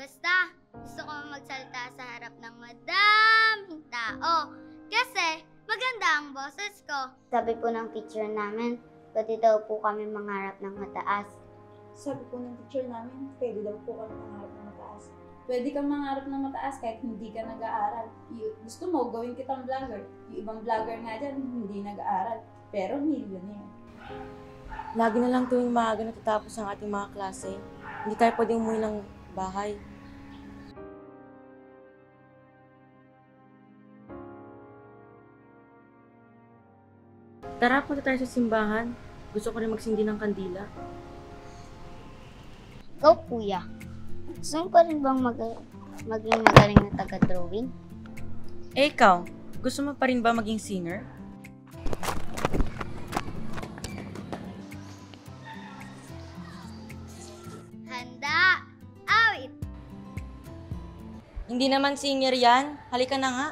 Basta, gusto ko magsalita sa harap ng madaming tao. Kasi, maganda ang boses ko. Sabi po ng teacher namin, pwede daw po kami mangarap ng mataas. Sabi po ng teacher namin, pwede daw po kami mangarap ng mataas. Pwede kang mangarap ng mataas kahit hindi ka nag-aaral. Gusto mo, gawin kitang vlogger. Yung ibang vlogger nga dyan, hindi nag-aaral. Pero millionaire. Lagi na lang tuwing maaga natatapos ang ating mga klase. Hindi tayo pwedeng umuwi ng bahay. Tara, punta tayo sa simbahan. Gusto ko rin magsindi ng kandila. Ikaw, kuya. Gusto mo pa rin bang maging magaling na taga-drawing? Eh, ikaw, gusto mo pa rin ba maging singer? Handa! Awit! Hindi naman singer yan. Halika na nga.